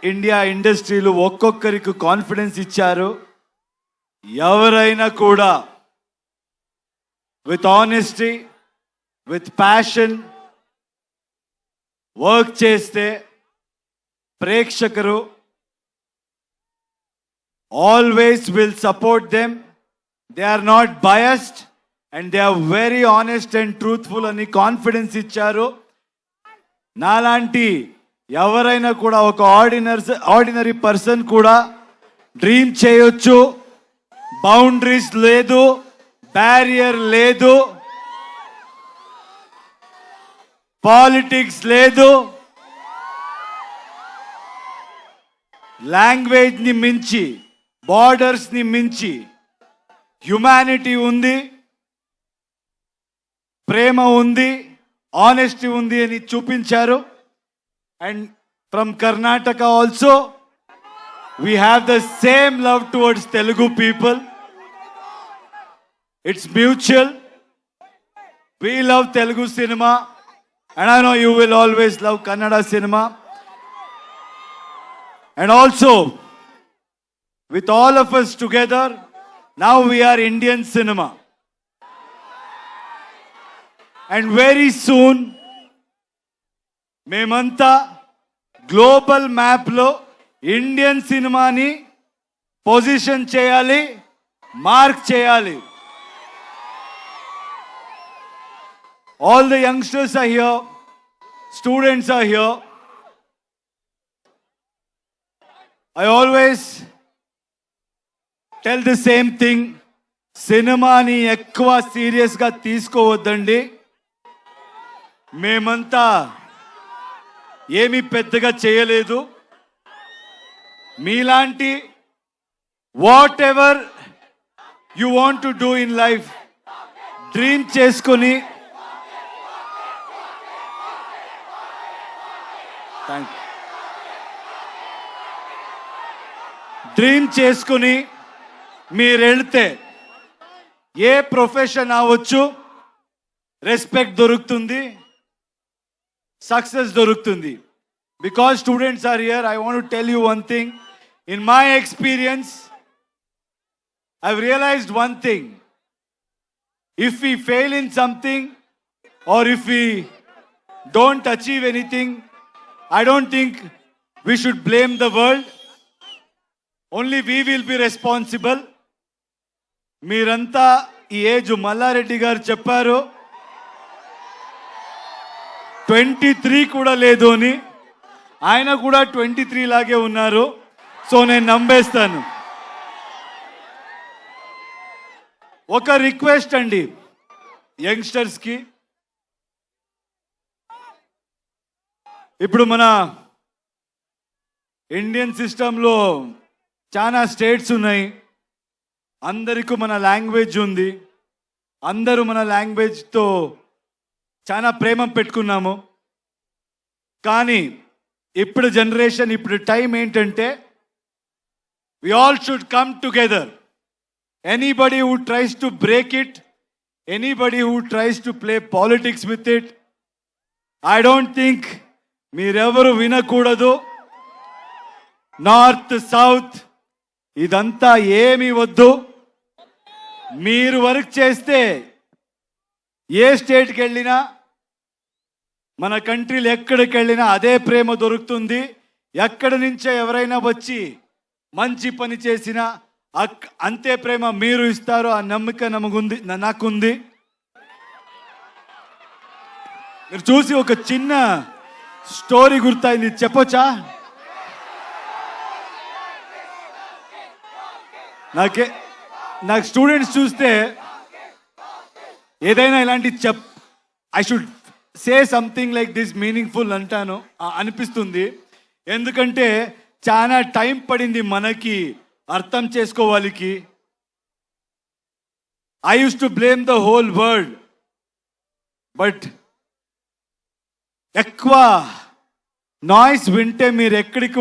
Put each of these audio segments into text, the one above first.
India ఇండస్ట్రీలు ఒక్కొక్కరికి confidence ఇచ్చారు. ఎవరైనా కూడా with honesty, with passion work చేస్తే ప్రేక్షకులు always will support them. They are not biased and they are very honest and truthful అని కాన్ఫిడెన్స్ ఇచ్చారు. నాలాంటి ఎవరైనా కూడా ఒక ఆర్డినరీ పర్సన్ కూడా డ్రీమ్ చేయొచ్చు. బౌండరీస్ లేదు, బ్యారియర్ లేదు, పాలిటిక్స్ లేదు, లాంగ్వేజ్ ని మించి, బార్డర్స్ ని మించి హ్యుమానిటీ ఉంది, ప్రేమ ఉంది, ఆనెస్టీ ఉంది అని చూపించారు. And from Karnataka also we have the same love towards Telugu people. It's mutual. We love Telugu cinema and I know you will always love Kannada cinema. And also with all of us together, now we are Indian cinema. And very soon మేమంతా global మ్యాప్లో Indian సినిమాని position చేయాలి, mark చేయాలి. All the youngsters are here, students are here. I always tell the same thing, సినిమాని ఎక్కువ సీరియస్గా తీసుకోవద్దండి. మేమంతా ఏమీ పెద్దగా చేయలేదు. మీలాంటి what ever you want to do in life dream చేసుకొని మీరు వెళ్తే ఏ ప్రొఫెషన్ అవ్వచ్చు, రెస్పెక్ట్ దొరుకుతుంది, సక్సెస్ దొరుకుతుంది. Because students are here, I want to tell you one thing. In my experience, I've realized one thing. If we fail in something or if we don't achieve anything, I don't think we should blame the world. Only we will be responsible. మీరంతా ఈ age Mallareddy గారు చెప్పారు 23 కూడా లేదు అని. ఆయన కూడా 23 లాగే ఉన్నారు. సో నేను నమ్మేస్తాను. ఒక రిక్వెస్ట్ అండి యంగ్స్టర్స్కి, ఇప్పుడు మన ఇండియన్ సిస్టంలో చాలా స్టేట్స్ ఉన్నాయి, అందరికీ మన లాంగ్వేజ్ ఉంది, అందరూ మన లాంగ్వేజ్తో చాలా ప్రేమ పెట్టుకున్నాము. కానీ ఇప్పుడు జనరేషన్, ఇప్పుడు టైం ఏంటంటే we all should come together. Anybody who tries to break it, anybody who tries to play politics with it, I don't think మీరెవరు వినకూడదు. నార్త్ సౌత్ ఇదంతా ఏమీ వద్దు. మీరు వర్క్ చేస్తే ఏ స్టేట్కి వెళ్ళినా, మన కంట్రీలు ఎక్కడికి వెళ్ళినా అదే ప్రేమ దొరుకుతుంది. ఎక్కడి నుంచో ఎవరైనా వచ్చి మంచి పని చేసినా అంతే ప్రేమ మీరు ఇస్తారు. ఆ నమ్మకం నాకుంది. మీరు చూసి ఒక చిన్న స్టోరీ గుర్తయింది, చెప్పొచ్చా? నాకు స్టూడెంట్స్ చూస్తే ఏదైనా ఇలాంటి I should say something like this meaningful అంటాను అనిపిస్తుంది. ఎందుకంటే చాలా టైం పడింది మనకి అర్థం చేసుకోవాలికి. I use to blame the whole world, but ఎక్కువ నాయిస్ వింటే మీరు ఎక్కడికి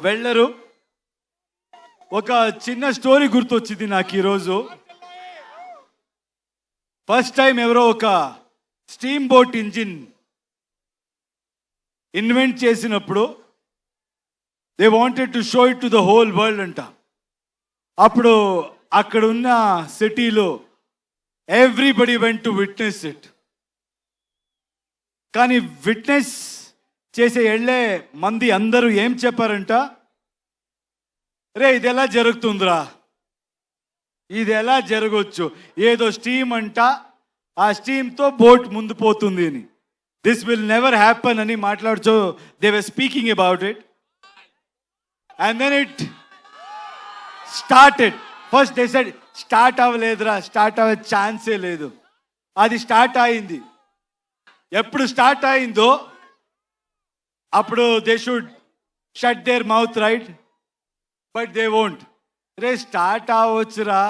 వెళ్ళరు. ఒక చిన్న స్టోరీ గుర్తొచ్చింది నాకు ఈరోజు. ఫస్ట్ టైం ఎవరో ఒక స్టీమ్ బోట్ ఇంజిన్ ఇన్వెంట్ చేసినప్పుడు they wanted to show it to the whole world అంట. అప్పుడు అక్కడ ఉన్న సిటీలో everybody went to witness it. కానీ విట్నెస్ చేసే వెళ్ళే మంది అందరూ ఏం చెప్పారంట, రే ఇది ఎలా జరుగుతుందిరా, ఇది ఎలా జరగవచ్చు, ఏదో స్టీమ్ అంట, ఆ స్టీమ్తో బోట్ ముందు పోతుంది అని, దిస్ విల్ నెవర్ హ్యాపన్ అని మాట్లాడుతూ they were speaking about it. And then it started. First they said start అవ్వలేదురా, స్టార్ట్ అవ్వే ఛాన్సే లేదు. అది స్టార్ట్ అయింది. ఎప్పుడు స్టార్ట్ అయిందో అప్పుడు they should shut their mouth, right? But they won't. రే స్టార్ట్ అవ్వచ్చురా,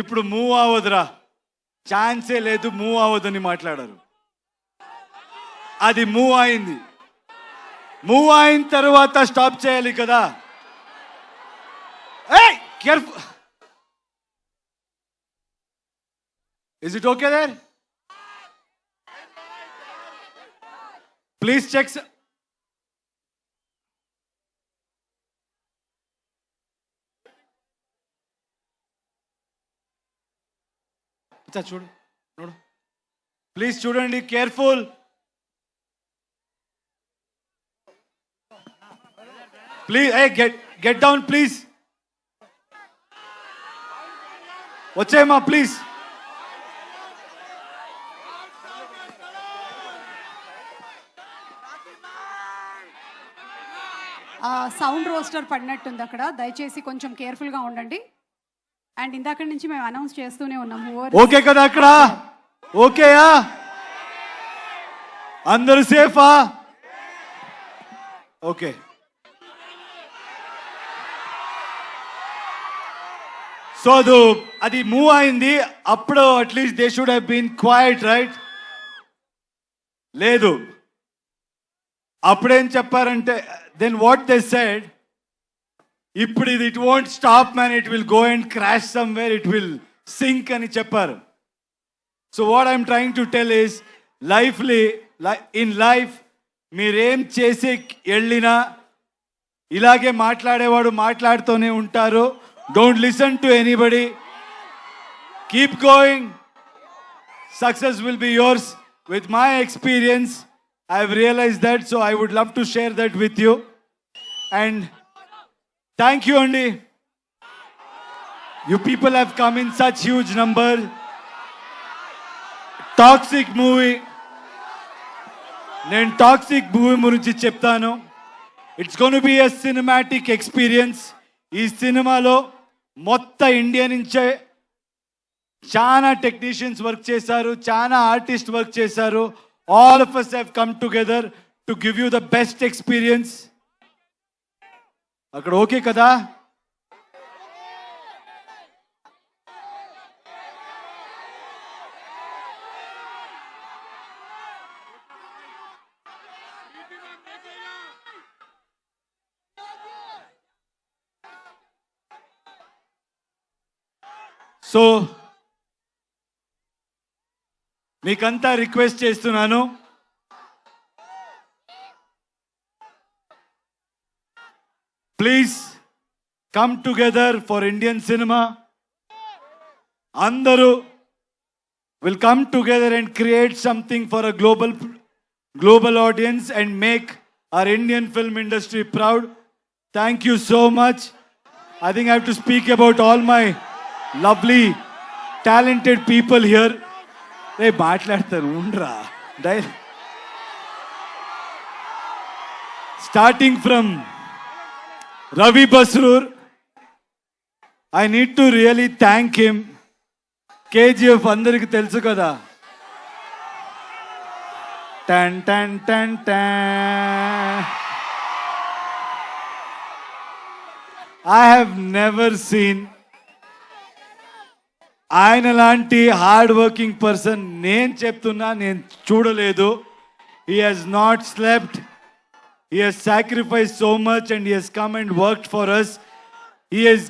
ఇప్పుడు మూవ్ అవ్వదురా, ఛాన్సే లేదు, మూవ్ అవ్వదని మాట్లాడారు. అది మూవ్ అయింది. మూవ్ అయిన తర్వాత స్టాప్ చేయాలి కదా. ఏయ్ careful, is it okay there? Please check. చూడు చూడు ప్లీజ్, చూడండి, careful. Please get down please. వచ్చేయమ్మా ప్లీజ్. సౌండ్ రోస్టర్ పడినట్టుంది అక్కడ, దయచేసి కొంచెం కేర్ఫుల్గా ఉండండి. అండ్ ఇందాక నుంచి మేము అనౌన్స్ చేస్తూనే ఉన్నాము. ఓకే కదా అక్కడ? ఓకేయా? అందరూ సేఫా? ఓకే. సో అది మూవ్ అయింది. అప్పుడు at least they should have been quiet, right? లేదు. అప్పుడేం చెప్పారంటే, దెన్ వాట్ దే సెడ్, ఇప్పుడు ఇది it won't stop man, it will go and crash somewhere, it will sink అని చెప్పారు. So what I'm trying to tell is, in life మీరేం చేసి వెళ్ళినా ఇలాగే మాట్లాడేవాడు మాట్లాడుతూనే ఉంటారు. Don't listen to anybody, keep going, success will be yours. With my experience I have realized that, so I would love to share that with you. And thank you, Andy. You people have come in such huge number. Toxic movie. Nen toxic movie gurinchi cheptanu. It's going to be a cinematic experience. Ee cinema lo motta India nunche chaana technicians work chesaru, chaana artists work chesaru. All of us have come together to give you the best experience. అక్కడ okay కదా? So మీకంతా request చేస్తున్నాను, please come together for Indian cinema. అందరూ will come together and create something for a global audience and make our Indian film industry proud. Thank you so much. I think I have to speak about all my lovely talented people here. రే మాట్లాడతాను ఉండరా. Starting from Ravi Basrur, I need to really thank him. KGF అందరికి తెలుసు కదా. టన్ టన్ టన్ టన్. ఐ హ్యావ్ నెవర్ సీన్ ఆయన లాంటి హార్డ్ వర్కింగ్ పర్సన్ నేను చెప్తున్నా, నేను చూడలేదు. He has not slept, he has sacrifice so much and he has come and worked for us. He has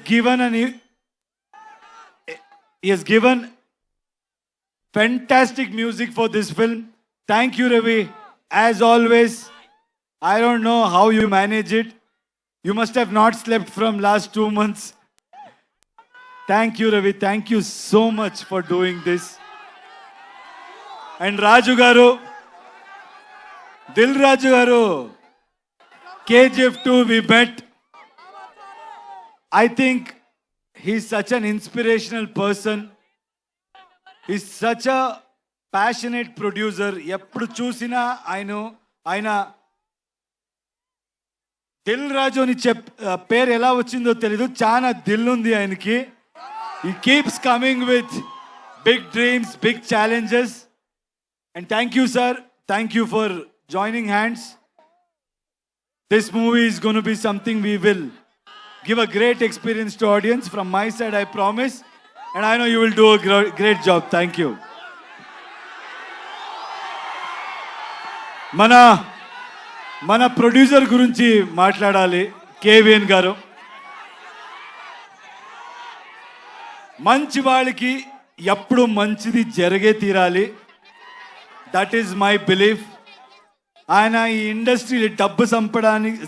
given fantastic music for this film. Thank you, Ravi. As always, I don't know how you manage it. You must have not slept from last 2 months. Thank you, Ravi. Thank you so much for doing this. And Raju Garu, Dil Raju Garu, KGF 2 we met. I think he's such an inspirational person. He's such a passionate producer. ఎప్పుడు చూసినా ఆయన దిల్ రాజు అని పేరు ఎలా వచ్చిందో తెలీదు, చాలా దిల్ ఉంది ఆయనకి. He keeps coming with big dreams, big challenges. And thank you, sir. Thank you for joining hands. This movie is going to be something we will give a great experience to audience. From my side, I promise. And I know you will do a great job. Thank you. మన producer గురించి మాట్లాడాలి. KVN గారు మంచి వాళ్ళకి ఎప్పుడు మంచిది జరిగే తీరాలి. That is my belief. ఆయన ఈ ఇండస్ట్రీ డబ్బు సంపడానికి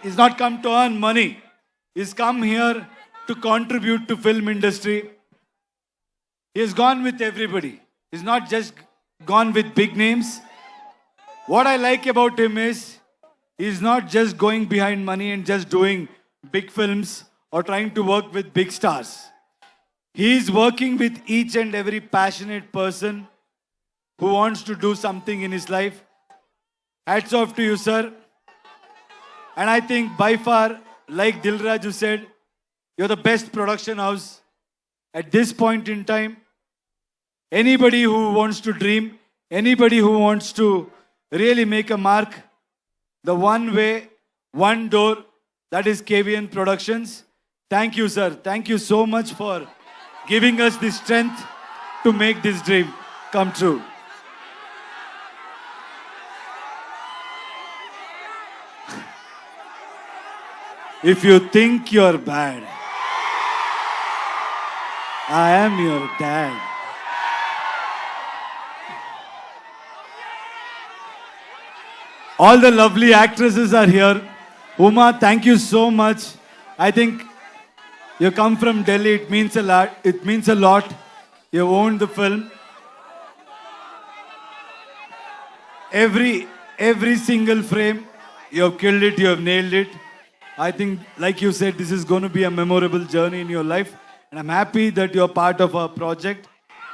is not come to earn money, is come here to contribute to film industry. He has gone with everybody. He's not just gone with big names. What I like about him is he's not just going behind money and just doing big films or trying to work with big stars. He's working with each and every passionate person who wants to do something in his life. Hats off to you, sir. And I think by far, like Dilraju said, you're the best production house at this point in time. Anybody who wants to dream, anybody who wants to really make a mark, the one way, one door, that is KVN Productions. Thank you, sir. Thank you so much for giving us the strength to make this dream come true. If you think you're bad, I am your dad. All the lovely actresses are here. Uma, thank you so much. I think you come from Delhi. It means a lot. It means a lot. You owned the film. Every single frame, you have killed it. You have nailed it. I think, like you said, this is going to be a memorable journey in your life. And I'm happy that you're part of our project.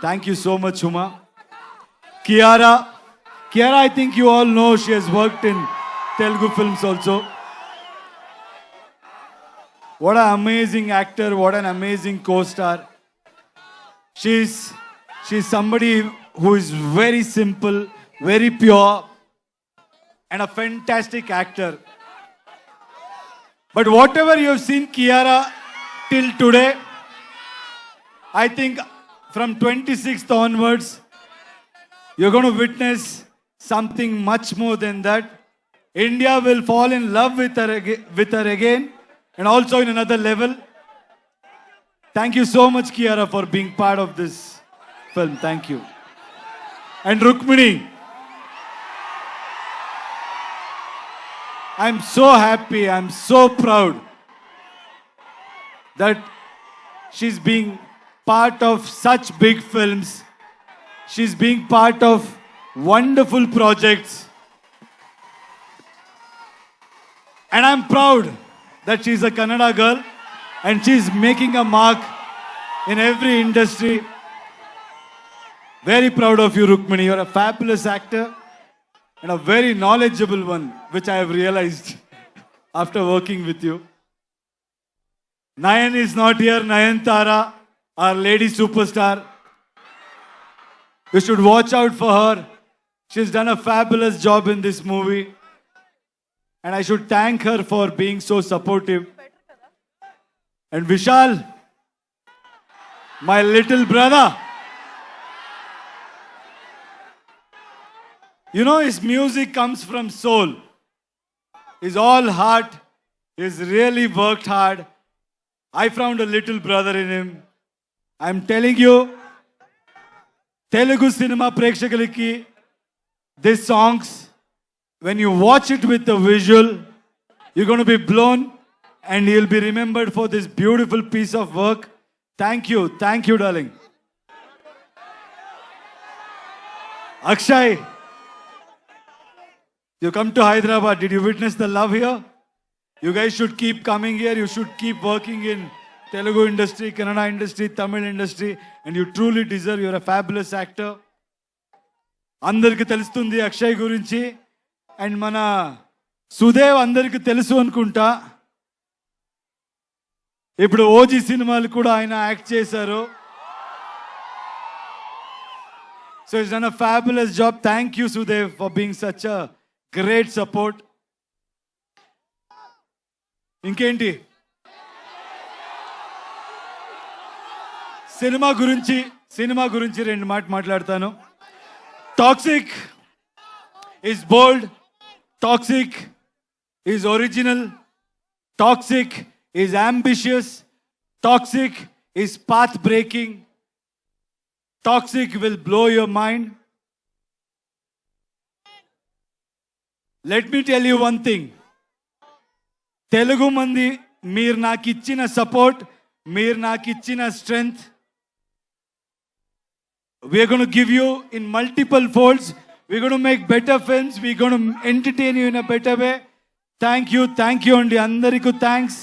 Thank you so much, Uma. Kiara, I think you all know she has worked in Telugu films also. What an amazing actor, what an amazing co-star. She's somebody who is very simple, very pure, and a fantastic actor. But whatever you have seen Kiara till today, I think from 26th onwards, you're going to witness something much more than that. India will fall in love with her again, and also in another level. Thank you so much, Kiara, for being part of this film. Thank you. And Rukmini, I'm so happy, I'm so proud that she's being part of such big films. She's being part of wonderful projects. And I'm proud that she's a Kannada girl and she's making a mark in every industry. Very proud of you, Rukmini. You're a fabulous actor and a very knowledgeable one, which I have realized after working with you. Nayan is not here. Nayantara, our lady superstar. You should watch out for her. She's done a fabulous job in this movie. And I should thank her for being so supportive. And Vishal, my little brother. You know, his music comes from soul. He's all heart. He's really worked hard. I found a little brother in him. I'm telling you, Telugu cinema prekshakaliki, these songs, when you watch it with the visual, you're going to be blown and he'll be remembered for this beautiful piece of work. Thank you, darling. Akshay, you come to Hyderabad. Did you witness the love here? You guys should keep coming here. You should keep working in Telugu industry, Kannada industry, Tamil industry, and you truly deserve. You're a fabulous actor. అందరికి తెలుస్తుంది అక్షయ్ గురించి, and మన సుదేవ్ అందరికి తెలుసు అనుకుంటా. ఇప్పుడు OG సినిమాలు కూడా ఆయన యాక్ట్ చేశారు. So it's done a fabulous job. Thank you Sudev for being such a great support. ఇంకేంటి సినిమా గురించి రెండు మాట్లాడతాను. Toxic is bold, toxic is original, toxic is ambitious, toxic is path breaking, toxic will blow your mind. Let me tell you one thing, Telugu mandi meer నాకు ఇచ్చిన support, meer నాకు ఇచ్చిన strength, we are going to give you in multiple folds. We're going to make better films. We're going to entertain you in a better way. Thank you అండి, అందరికీ thanks.